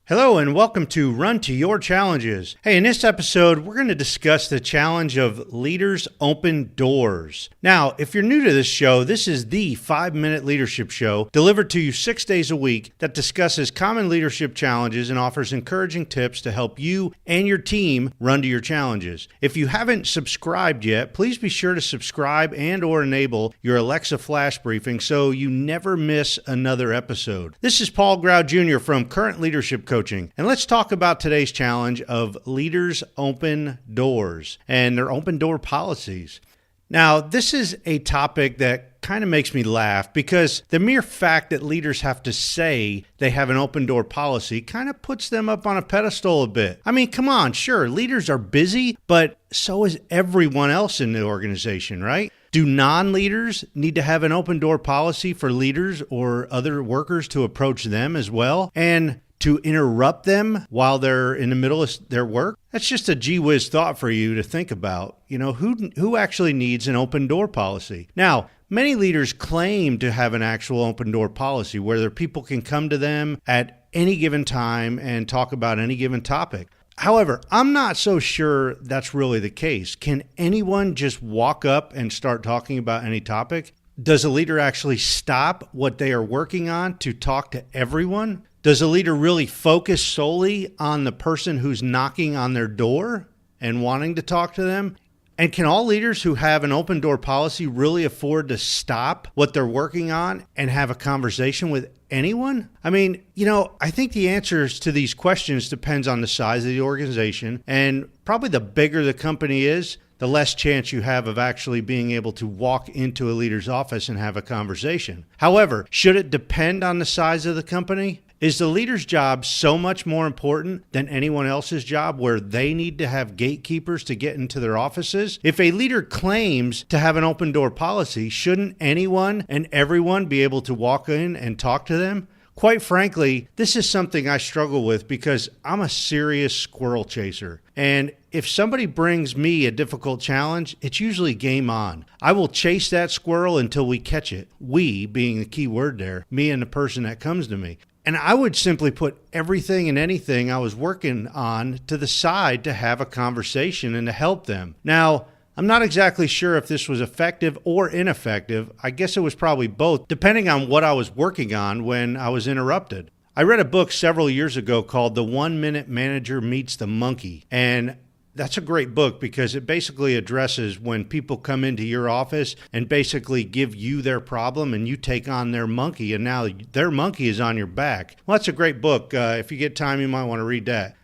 Hello and welcome to Run to Your Challenges. Hey, in this episode, we're going to discuss the challenge of leaders open doors. Now, if you're new to this show, this is the 5-minute leadership show delivered to you 6 days a week that discusses common leadership challenges and offers encouraging tips to help you and your team run to your challenges. If you haven't subscribed yet, please be sure to subscribe and or enable your Alexa flash briefing so you never miss another episode. This is Paul Grau Jr. from Current Leadership Coaching. And let's talk about today's challenge of leaders open doors and their open door policies. Now, this is a topic that kind of makes me laugh because the mere fact that leaders have to say they have an open door policy kind of puts them up on a pedestal a bit. I mean, come on, sure, leaders are busy, but so is everyone else in the organization, right? Do non-leaders need to have an open door policy for leaders or other workers to approach them as well? And to interrupt them while they're in the middle of their work? That's just a gee whiz thought for you to think about. You know, who actually needs an open door policy? Now, many leaders claim to have an actual open door policy where their people can come to them at any given time and talk about any given topic. However, I'm not so sure that's really the case. Can anyone just walk up and start talking about any topic? Does a leader actually stop what they are working on to talk to everyone? Does a leader really focus solely on the person who's knocking on their door and wanting to talk to them? And can all leaders who have an open door policy really afford to stop what they're working on and have a conversation with anyone? I mean, I think the answers to these questions depends on the size of the organization, and probably the bigger the company is, the less chance you have of actually being able to walk into a leader's office and have a conversation. However, should it depend on the size of the company? Is the leader's job so much more important than anyone else's job where they need to have gatekeepers to get into their offices? If a leader claims to have an open door policy, shouldn't anyone and everyone be able to walk in and talk to them? Quite frankly, this is something I struggle with because I'm a serious squirrel chaser. And if somebody brings me a difficult challenge, it's usually game on. I will chase that squirrel until we catch it. We being the key word there, me and the person that comes to me. And I would simply put everything and anything I was working on to the side to have a conversation and to help them. Now, I'm not exactly sure if this was effective or ineffective. I guess it was probably both, depending on what I was working on when I was interrupted. I read a book several years ago called The 1 Minute Manager Meets the Monkey. And that's a great book because it basically addresses when people come into your office and basically give you their problem and you take on their monkey, and now their monkey is on your back. Well, that's a great book. If you get time, you might want to read that.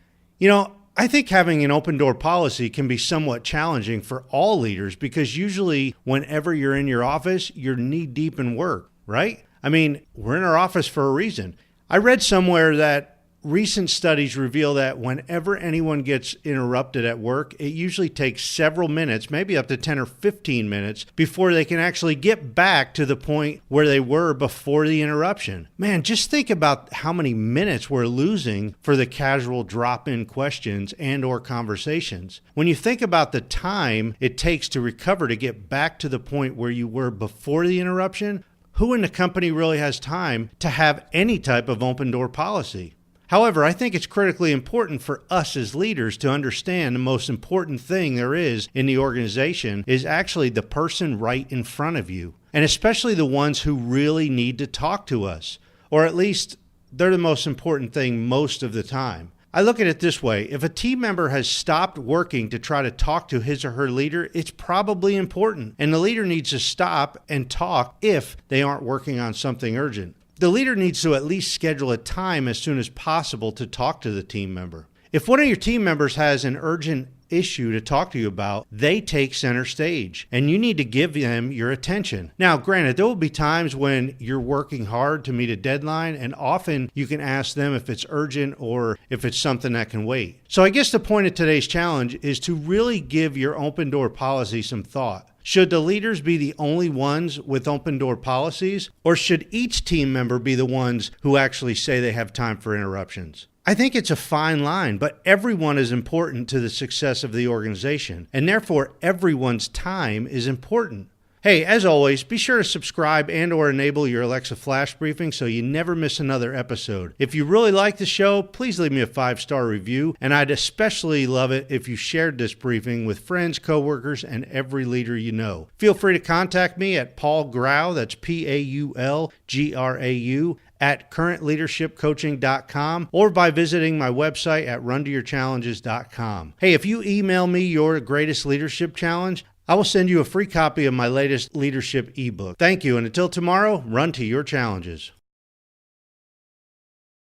I think having an open door policy can be somewhat challenging for all leaders because usually whenever you're in your office, you're knee deep in work, right? I mean, we're in our office for a reason. I read somewhere that recent studies reveal that whenever anyone gets interrupted at work, it usually takes several minutes, maybe up to 10 or 15 minutes, before they can actually get back to the point where they were before the interruption. Man, just think about how many minutes we're losing for the casual drop-in questions and or conversations. When you think about the time it takes to recover to get back to the point where you were before the interruption, who in the company really has time to have any type of open door policy? However, I think it's critically important for us as leaders to understand the most important thing there is in the organization is actually the person right in front of you, and especially the ones who really need to talk to us, or at least they're the most important thing most of the time. I look at it this way. If a team member has stopped working to try to talk to his or her leader, it's probably important, and the leader needs to stop and talk if they aren't working on something urgent. The leader needs to at least schedule a time as soon as possible to talk to the team member. If one of your team members has an urgent issue to talk to you about, they take center stage, and you need to give them your attention. Now, granted, there will be times when you're working hard to meet a deadline, and often you can ask them if it's urgent or if it's something that can wait. So I guess the point of today's challenge is to really give your open door policy some thought. Should the leaders be the only ones with open door policies, or should each team member be the ones who actually say they have time for interruptions? I think it's a fine line, but everyone is important to the success of the organization, and therefore everyone's time is important. Hey, as always, be sure to subscribe and or enable your Alexa flash briefing so you never miss another episode. If you really like the show, please leave me a 5-star review, and I'd especially love it if you shared this briefing with friends, coworkers, and every leader you know. Feel free to contact me at Paul Grau, that's PaulGrau, at currentleadershipcoaching.com, or by visiting my website at runtoyourchallenges.com. Hey, if you email me your greatest leadership challenge, I will send you a free copy of my latest leadership ebook. Thank you, and until tomorrow, run to your challenges.